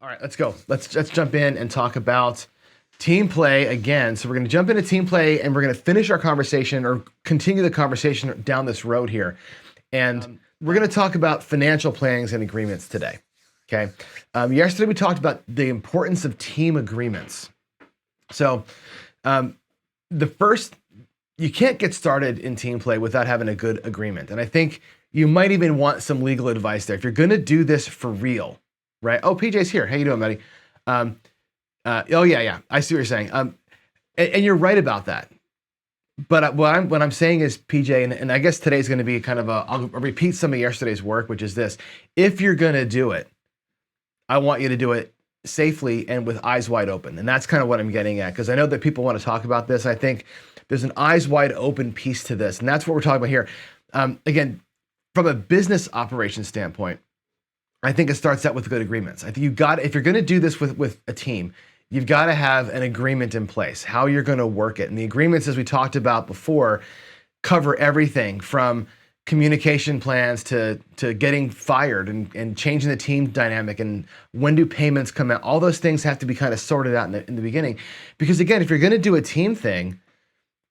All right, let's go. Let's jump in and talk about team play again. So we're going to jump into team play and we're going to finish our conversation or continue the conversation down this road here. And we're going to talk about financial plannings and agreements today. Okay. Yesterday we talked about the importance of team agreements. So you can't get started in team play without having a good agreement. And I think you might even want some legal advice there. If you're going to do this for real, right? Oh, PJ's here. How you doing, buddy? Oh yeah. I see what you're saying. And you're right about that. But what I'm saying is, PJ, and I guess today's going to be kind of I'll repeat some of yesterday's work, which is this: if you're going to do it, I want you to do it safely and with eyes wide open. And that's kind of what I'm getting at, because I know that people want to talk about this. I think there's an eyes wide open piece to this, and that's what we're talking about here. Again, from a business operation standpoint, I think it starts out with good agreements. I think if you're going to do this with a team, you've got to have an agreement in place, how you're going to work it. And the agreements, as we talked about before, cover everything from communication plans to getting fired and changing the team dynamic and when do payments come out. All those things have to be kind of sorted out in the beginning. Because again, if you're going to do a team thing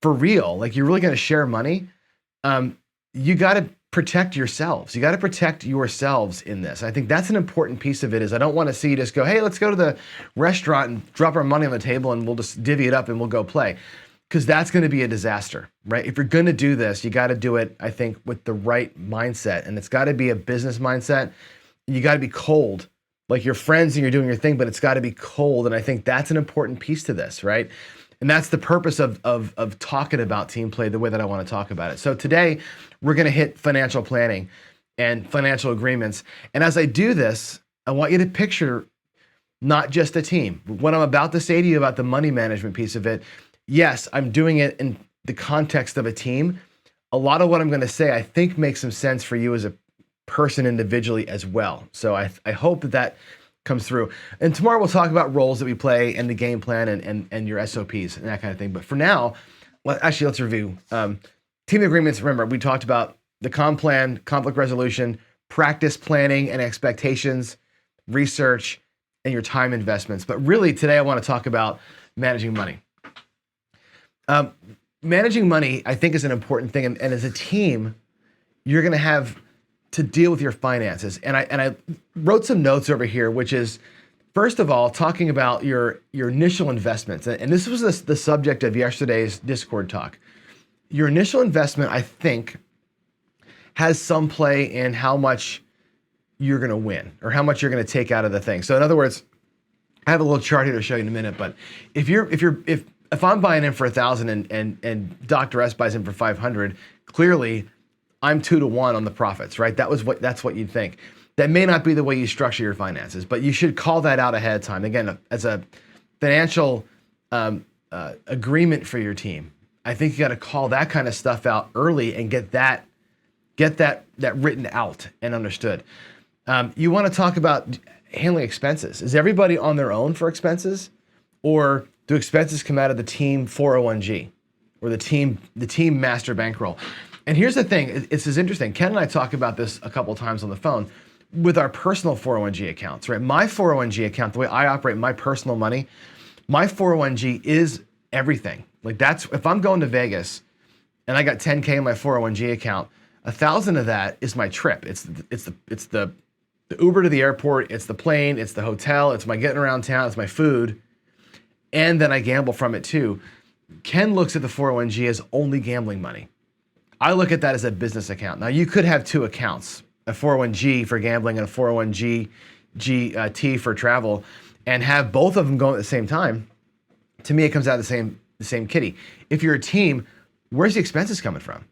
for real, like you're really going to share money, you got to protect yourselves. You got to protect yourselves in this. I think that's an important piece of it. Is I don't want to see you just go, hey, let's go to the restaurant and drop our money on the table and we'll just divvy it up and we'll go play. Because that's going to be a disaster, right? If you're going to do this, you got to do it, I think, with the right mindset. And it's got to be a business mindset. You got to be cold, like your friends and you're doing your thing, but it's got to be cold. And I think that's an important piece to this, right? And that's the purpose of talking about team play the way that I want to talk about it. So today, we're going to hit financial planning and financial agreements. And as I do this, I want you to picture not just a team. What I'm about to say to you about the money management piece of it, yes, I'm doing it in the context of a team. A lot of what I'm going to say, I think, makes some sense for you as a person individually as well. So I hope that comes through. And tomorrow we'll talk about roles that we play and the game plan and your SOPs and that kind of thing. But for now, let's review. Team agreements, remember, we talked about the comp plan, conflict resolution, practice planning and expectations, research, and your time investments. But really today I want to talk about managing money. Managing money, I think, is an important thing. And as a team, you're going to have to deal with your finances. And I wrote some notes over here, which is, first of all, talking about your initial investments. And this was the subject of yesterday's Discord talk. Your initial investment, I think, has some play in how much you're going to win or how much you're going to take out of the thing. So in other words, I have a little chart here to show you in a minute, but if I'm buying in for 1,000 and Dr. S buys in for 500, clearly I'm 2-to-1 on the profits, right? That's what you'd think. That may not be the way you structure your finances, but you should call that out ahead of time. Again, as a financial agreement for your team, I think you got to call that kind of stuff out early and get that written out and understood. You want to talk about handling expenses. Is everybody on their own for expenses, or do expenses come out of the team 401g or the team master bankroll? And here's the thing, this is interesting. Ken and I talk about this a couple of times on the phone with our personal 401g accounts, right? My 401g account, the way I operate my personal money, my 401g is everything. Like if I'm going to Vegas and I got 10K in my 401g account, 1,000 of that is my trip. It's the Uber to the airport, it's the plane, it's the hotel, it's my getting around town, it's my food, and then I gamble from it too. Ken looks at the 401g as only gambling money. I look at that as a business account. Now you could have two accounts, a 401g for gambling and a 401g for travel, and have both of them going at the same time. To me, it comes out of the same kitty. If you're a team, where's the expenses coming from?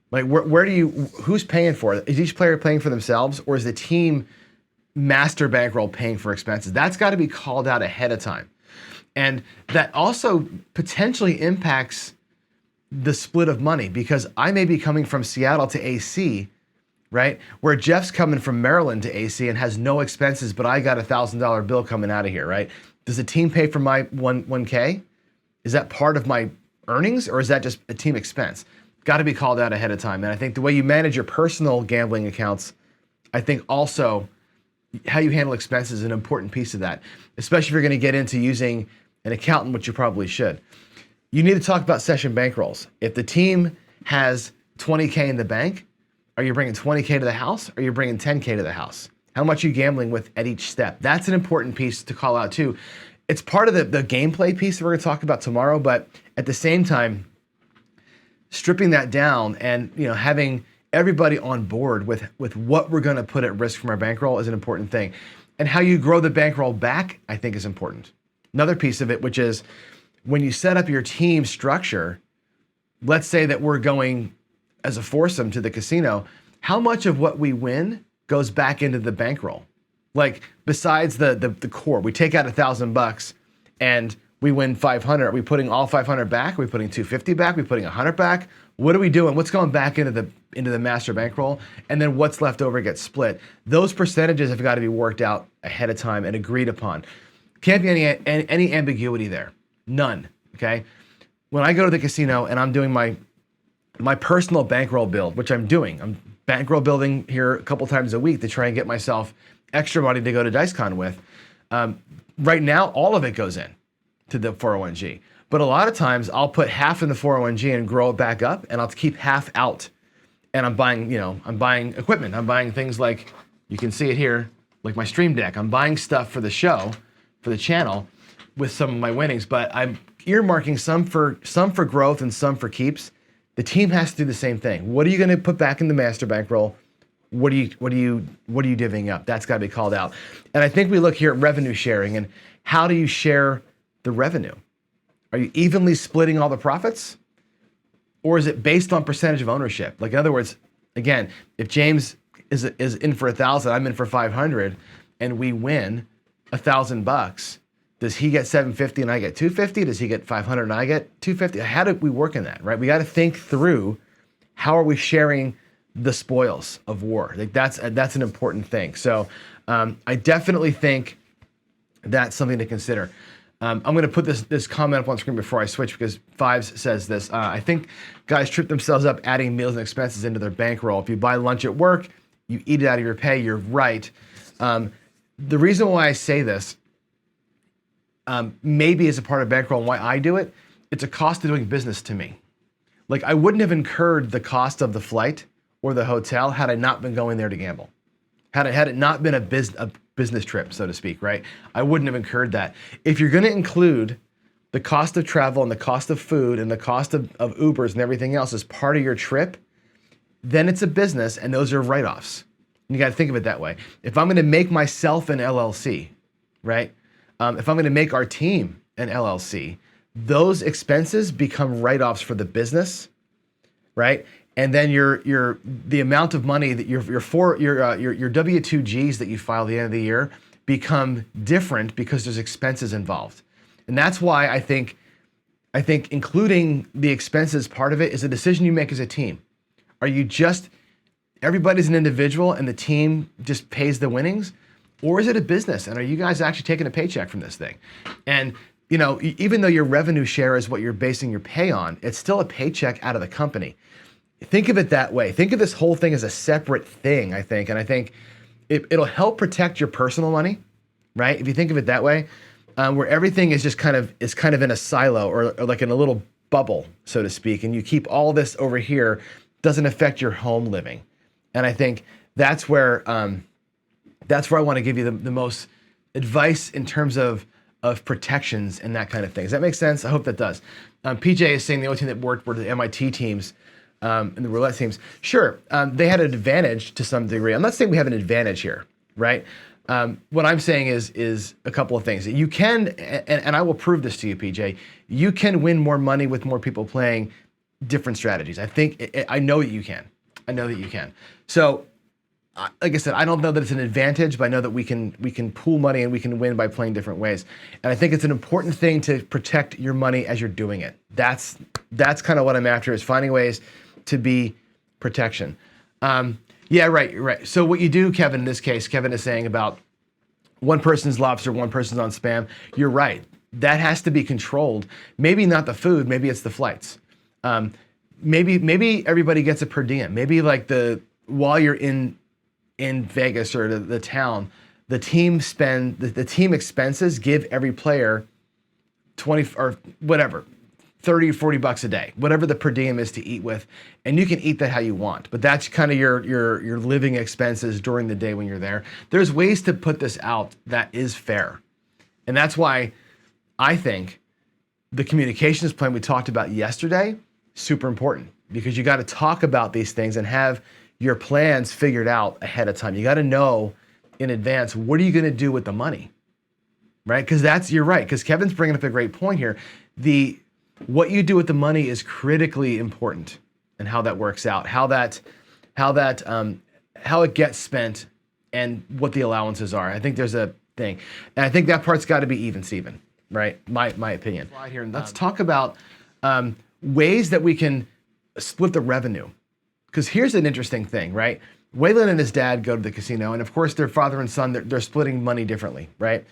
Like who's paying for it? Is each player paying for themselves, or is the team master bankroll paying for expenses? That's got to be called out ahead of time. And that also potentially impacts the split of money, because I may be coming from Seattle to AC, right? Where Jeff's coming from Maryland to AC and has no expenses, but I got $1,000 bill coming out of here, right? Does the team pay for my 1K? Is that part of my earnings, or is that just a team expense? Got to be called out ahead of time. And I think the way you manage your personal gambling accounts, I think also how you handle expenses is an important piece of that, especially if you're going to get into using an accountant, which you probably should. You need to talk about session bankrolls. If the team has 20K in the bank, are you bringing 20K to the house? Or are you bringing 10K to the house? How much are you gambling with at each step? That's an important piece to call out too. It's part of the gameplay piece that we're going to talk about tomorrow, but at the same time, stripping that down and having everybody on board with what we're going to put at risk from our bankroll is an important thing. And how you grow the bankroll back, I think, is important. Another piece of it, which is when you set up your team structure, let's say that we're going as a foursome to the casino, how much of what we win goes back into the bankroll? Like besides the core, we take out $1,000 and we win 500. Are we putting all 500 back? Are we putting 250 back? Are we putting 100 back? What are we doing? What's going back into the master bankroll? And then what's left over gets split. Those percentages have got to be worked out ahead of time and agreed upon. Can't be any ambiguity there. None. Okay. When I go to the casino and I'm doing my personal bankroll build, which I'm doing, I'm bankroll building here a couple times a week to try and get myself extra money to go to DiceCon with. Right now, all of it goes in to the 401g. But a lot of times I'll put half in the 401g and grow it back up, and I'll keep half out. And I'm buying equipment. I'm buying things like, you can see it here, like my Stream Deck. I'm buying stuff for the show, for the channel, with some of my winnings. But I'm earmarking some for growth and some for keeps. The team has to do the same thing. What are you going to put back in the master bankroll? What are you divvying up? That's got to be called out. And I think we look here at revenue sharing and how do you share the revenue? Are you evenly splitting all the profits? Or is it based on percentage of ownership? Like in other words, again, if James is in for 1,000, I'm in for 500, and we win $1,000, does he get 750 and I get 250? Does he get 500 and I get 250? How do we work in that, right? We got to think through how are we sharing the spoils of war. Like that's an important thing. So I definitely think that's something to consider. I'm going to put this comment up on screen before I switch because Fives says this. I think guys trip themselves up adding meals and expenses into their bankroll. If you buy lunch at work, you eat it out of your pay. You're right. The reason why I say this maybe as a part of bankroll and why I do it, it's a cost of doing business to me. Like I wouldn't have incurred the cost of the flight or the hotel had I not been going there to gamble. Had it not been a business trip, so to speak, right? I wouldn't have incurred that. If you're going to include the cost of travel and the cost of food and the cost of Ubers and everything else as part of your trip, then it's a business and those are write-offs. And you got to think of it that way. If I'm going to make myself an LLC, right? If I'm going to make our team an LLC, those expenses become write-offs for the business, right? And then the amount of money that your W-2Gs that you file at the end of the year become different because there's expenses involved. And that's why I think including the expenses part of it is a decision you make as a team. Are you just, everybody's an individual and the team just pays the winnings? Or is it a business? And are you guys actually taking a paycheck from this thing? And even though your revenue share is what you're basing your pay on, it's still a paycheck out of the company. Think of it that way. Think of this whole thing as a separate thing, I think. And I think it'll help protect your personal money, right? If you think of it that way, where everything is just kind of in a silo or like in a little bubble, so to speak, and you keep all this over here, doesn't affect your home living. And I think that's where I want to give you the most advice in terms of protections and that kind of thing. Does that make sense? I hope that does. PJ is saying the only team that worked were the MIT teams. And the roulette teams, sure, they had an advantage to some degree. I'm not saying we have an advantage here, right? What I'm saying is a couple of things. You can, and I will prove this to you, PJ, you can win more money with more people playing different strategies. I know that you can. I know that you can. So, like I said, I don't know that it's an advantage, but I know that we can pool money and we can win by playing different ways. And I think it's an important thing to protect your money as you're doing it. That's kind of what I'm after, is finding ways to be protection. Yeah, right. So what you do, Kevin, in this case, Kevin is saying about one person's lobster, one person's on spam. You're right. That has to be controlled. Maybe not the food, maybe it's the flights. Maybe everybody gets a per diem. Maybe like while you're in Vegas or the town, the team the team expenses give every player 20 or whatever, 30 or 40 bucks a day, whatever the per diem is to eat with. And you can eat that how you want, but that's kind of your living expenses during the day when you're there. There's ways to put this out that is fair. And that's why I think the communications plan we talked about yesterday, super important, because you got to talk about these things and have your plans figured out ahead of time. You got to know in advance, what are you going to do with the money? Right? Because you're right. Because Kevin's bringing up a great point here. What you do with the money is critically important, and how that works out, how it gets spent, and what the allowances are. I think there's a thing, and I think that part's got to be even, Steven. Right? My opinion. Here, let's talk about ways that we can split the revenue. Because here's an interesting thing, right? Waylon and his dad go to the casino, and of course, their father and son, they're splitting money differently, right?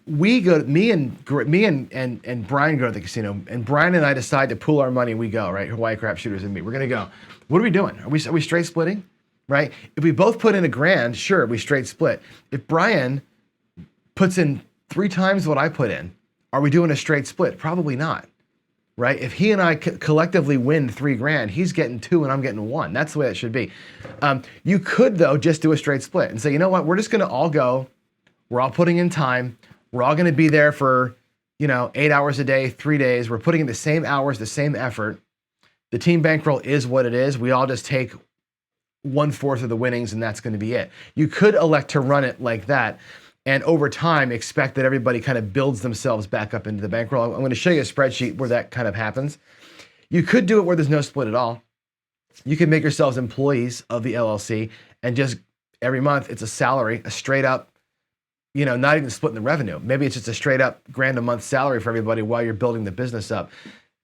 Me and Brian go to the casino, and Brian and I decide to pool our money. We go, right? Hawaii Crap Shooters and me. We're gonna go. What are we doing? Are we straight splitting, right? If we both put in $1,000, sure, we straight split. If Brian puts in 3 times what I put in, are we doing a straight split? Probably not. Right? If he and I collectively win $3,000, he's getting 2 and I'm getting 1. That's the way it should be. You could, though, just do a straight split and say, you know what? We're just going to all go. We're all putting in time. We're all going to be there for, 8 hours a day, 3 days. We're putting in the same hours, the same effort. The team bankroll is what it is. We all just take 1/4 of the winnings, and that's going to be it. You could elect to run it like that, and over time, expect that everybody kind of builds themselves back up into the bankroll. I'm going to show you a spreadsheet where that kind of happens. You could do it where there's no split at all. You could make yourselves employees of the LLC, and just every month it's a salary, a straight up, not even splitting the revenue. Maybe it's just a straight up $1,000 a month salary for everybody while you're building the business up.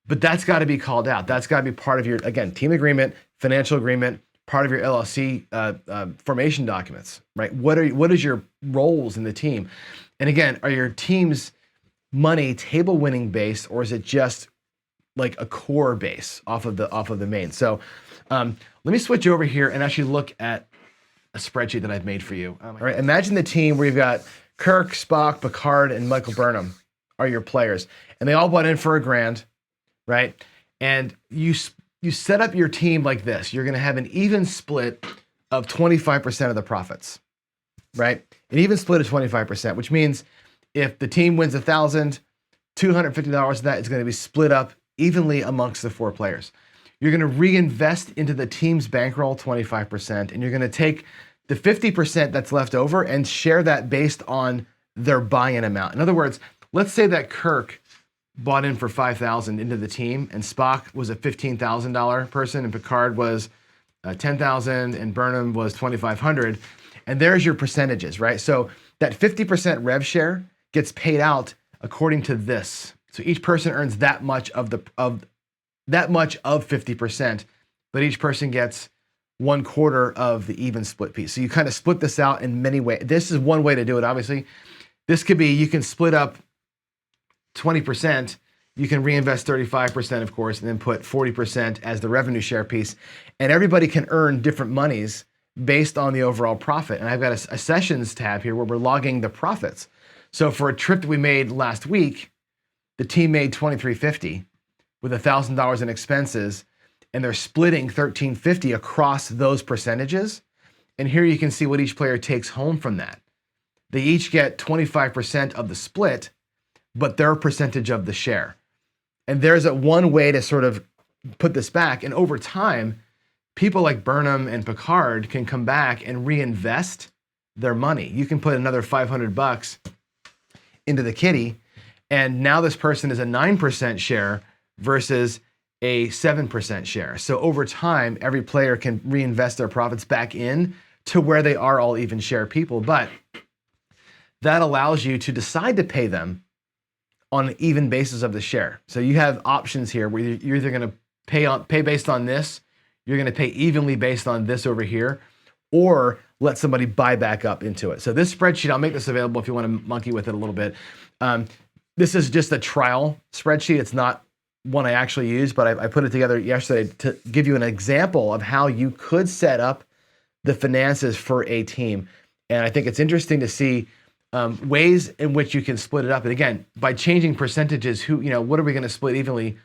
But that's got to be called out. That's got to be part of your, again, team agreement, financial agreement, part of your LLC formation documents, right? What is your roles in the team? And again, are your team's money table winning based, or is it just like a core base off of the main? So let me switch over here and actually look at a spreadsheet that I've made for you. All right, imagine the team where you've got Kirk, Spock, Picard, and Michael Burnham are your players, and they all bought in for $1,000, right? And you set up your team like this. You're going to have an even split of 25% of the profits, right? An even split of 25%, which means if the team wins $1,000, $250 of that is going to be split up evenly amongst the 4 players. You're going to reinvest into the team's bankroll 25%, and you're going to take the 50% that's left over and share that based on their buy-in amount. In other words, let's say that Kirk bought in for $5,000 into the team, and Spock was a $15,000 person, and Picard was $10,000, and Burnham was $2,500, and there's your percentages, right? So that 50% rev share gets paid out according to this. So each person earns that much of 50%, but each person gets 1/4 of the even split piece. So you kind of split this out in many ways. This is one way to do it, obviously. This could be, you can split up 20%, you can reinvest 35%, of course, and then put 40% as the revenue share piece. And everybody can earn different monies based on the overall profit. And I've got a sessions tab here where we're logging the profits. So for a trip that we made last week, the team made $2,350 with $1,000 in expenses, and they're splitting $1,350 across those percentages. And here you can see what each player takes home from that. They each get 25% of the split, but their percentage of the share. And there's one way to sort of put this back. And over time, people like Burnham and Picard can come back and reinvest their money. You can put another $500 into the kitty, and now this person is a 9% share versus a 7% share. So over time, every player can reinvest their profits back in to where they are all even share people. But that allows you to decide to pay them on an even basis of the share. So you have options here where you're either going to pay based on this, you're going to pay evenly based on this over here, or let somebody buy back up into it. So this spreadsheet, I'll make this available if you want to monkey with it a little bit. This is just a trial spreadsheet. It's not one I actually use, but I put it together yesterday to give you an example of how you could set up the finances for a team. And I think it's interesting to see ways in which you can split it up. And again, by changing percentages, what are we going to split evenly?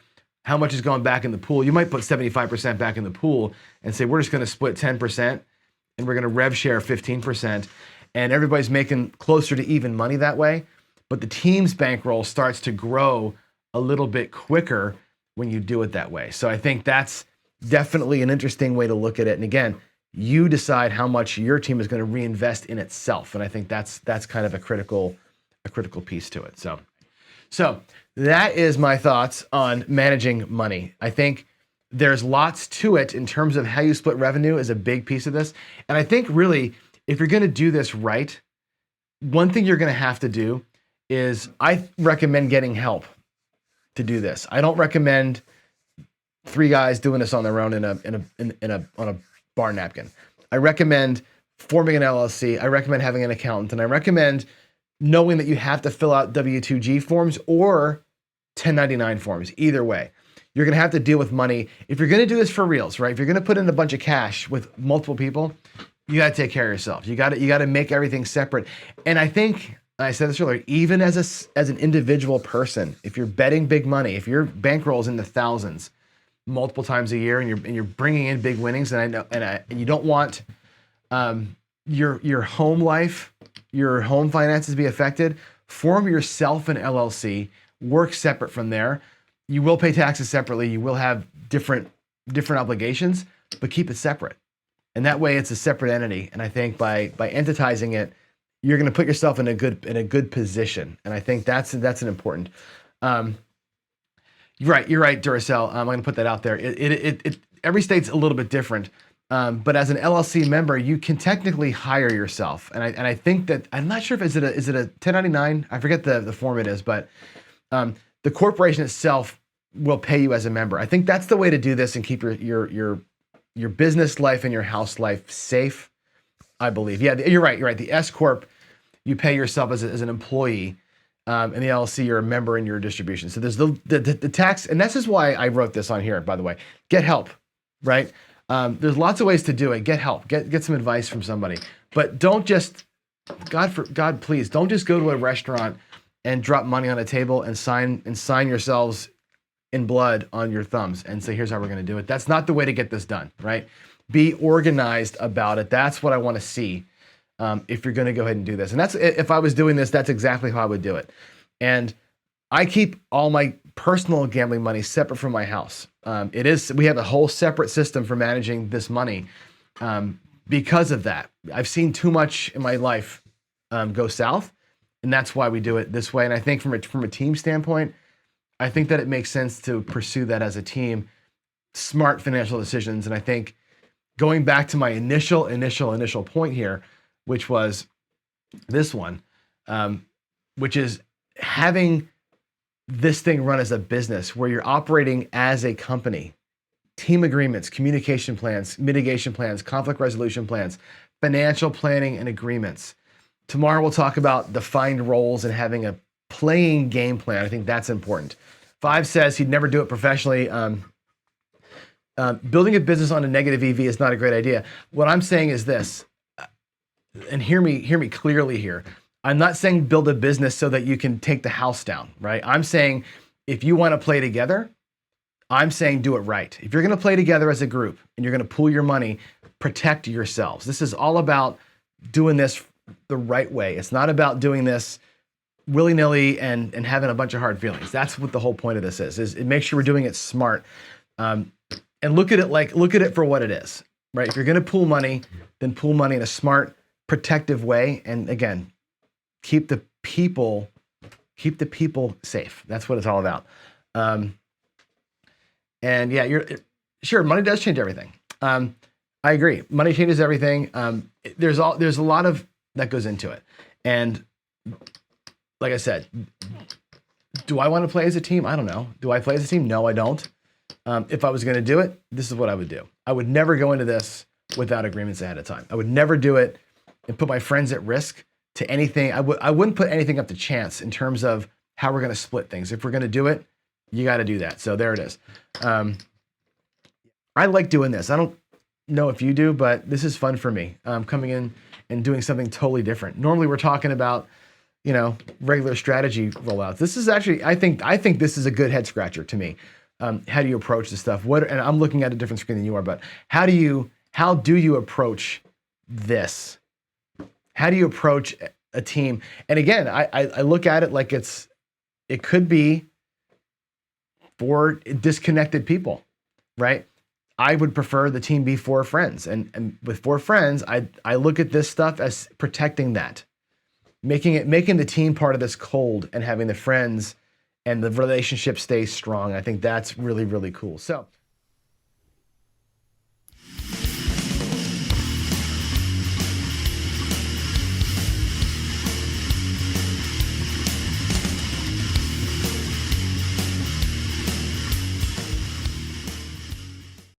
How much is going back in the pool? You might put 75% back in the pool and say, we're just going to split 10% and we're going to rev share 15%. And everybody's making closer to even money that way. But the team's bankroll starts to grow a little bit quicker when you do it that way. So I think that's definitely an interesting way to look at it. And again, you decide how much your team is going to reinvest in itself. And I think that's kind of a critical piece to it. So that is my thoughts on managing money. I think there's lots to it in terms of how you split revenue is a big piece of this. And I think really, if you're going to do this right, one thing you're going to have to do is I recommend getting help to do this. I don't recommend 3 guys doing this on their own on a bar napkin. I recommend forming an LLC. I recommend having an accountant, and I recommend knowing that you have to fill out W-2G forms or 1099 forms. Either way, you're going to have to deal with money. If you're going to do this for reals, right? If you're going to put in a bunch of cash with multiple people, you got to take care of yourself. You got to make everything separate. And I think I said this earlier, even as an individual person, if you're betting big money, if your bankroll's in the thousands multiple times a year, and you're bringing in big winnings, and you don't want your home life, your home finances to be affected, form yourself an LLC, work separate from there. You will pay taxes separately. You will have different obligations, but keep it separate. And that way it's a separate entity. And I think by entitizing it, you're going to put yourself in a good position. And I think that's an important. You're right, Duracell. I'm going to put that out there. Every state's a little bit different. But as an LLC member, you can technically hire yourself. And I think that, I'm not sure if is it a 1099? I forget the form it is, but the corporation itself will pay you as a member. I think that's the way to do this and keep your business life and your house life safe, I believe. Yeah, you're right. The S Corp, you pay yourself as an employee, and the LLC, you're a member in your distribution. So there's the tax, and this is why I wrote this on here, by the way. Get help, right? There's lots of ways to do it. Get help. Get some advice from somebody. But don't just, God, please, don't just go to a restaurant and drop money on a table and sign yourselves in blood on your thumbs and say, here's how we're going to do it. That's not the way to get this done, right? Be organized about it. That's what I want to see if you're going to go ahead and do this. And that's, if I was doing this, that's exactly how I would do it. And I keep all my personal gambling money separate from my house. We have a whole separate system for managing this money because of that. I've seen too much in my life go south, and that's why we do it this way. And I think from a team standpoint, I think that it makes sense to pursue that as a team, smart financial decisions. And I think going back to my initial point here, which was this one, which is having this thing run as a business where you're operating as a company, team agreements, communication plans, mitigation plans, conflict resolution plans, financial planning and agreements. Tomorrow we'll talk about defined roles and having a playing game plan. I think that's important. 5 says he'd never do it professionally. Building a business on a negative EV is not a great idea. What I'm saying is this, and hear me clearly here. I'm not saying build a business so that you can take the house down, right? I'm saying if you want to play together, I'm saying do it right. If you're going to play together as a group and you're going to pool your money, protect yourselves. This is all about doing this the right way. It's not about doing this willy-nilly and having a bunch of hard feelings. That's what the whole point of this is it makes sure we're doing it smart. And look at it for what it is, right? If you're going to pool money, then pool money in a smart, protective way. And again, keep the people safe. That's what it's all about. And yeah, sure, money does change everything. I agree. Money changes everything. There's a lot of that goes into it. And like I said, do I want to play as a team? I don't know. Do I play as a team? No, I don't. If I was going to do it, this is what I would do. I would never go into this without agreements ahead of time. I would never do it and put my friends at risk to anything. I wouldn't put anything up to chance in terms of how we're going to split things. If we're going to do it, you got to do that. So there it is. I like doing this. I don't know if you do, but this is fun for me. Coming in and doing something totally different. Normally we're talking about, regular strategy rollouts. This is actually, I think this is a good head scratcher to me. How do you approach this stuff? And I'm looking at a different screen than you are, but how do you approach this? How do you approach a team? And again, I look at it like it could be for disconnected people, right? I would prefer the team be 4 friends. And with 4 friends, I look at this stuff as protecting that, making the team part of this cold and having the friends and the relationship stay strong. I think that's really, really cool. So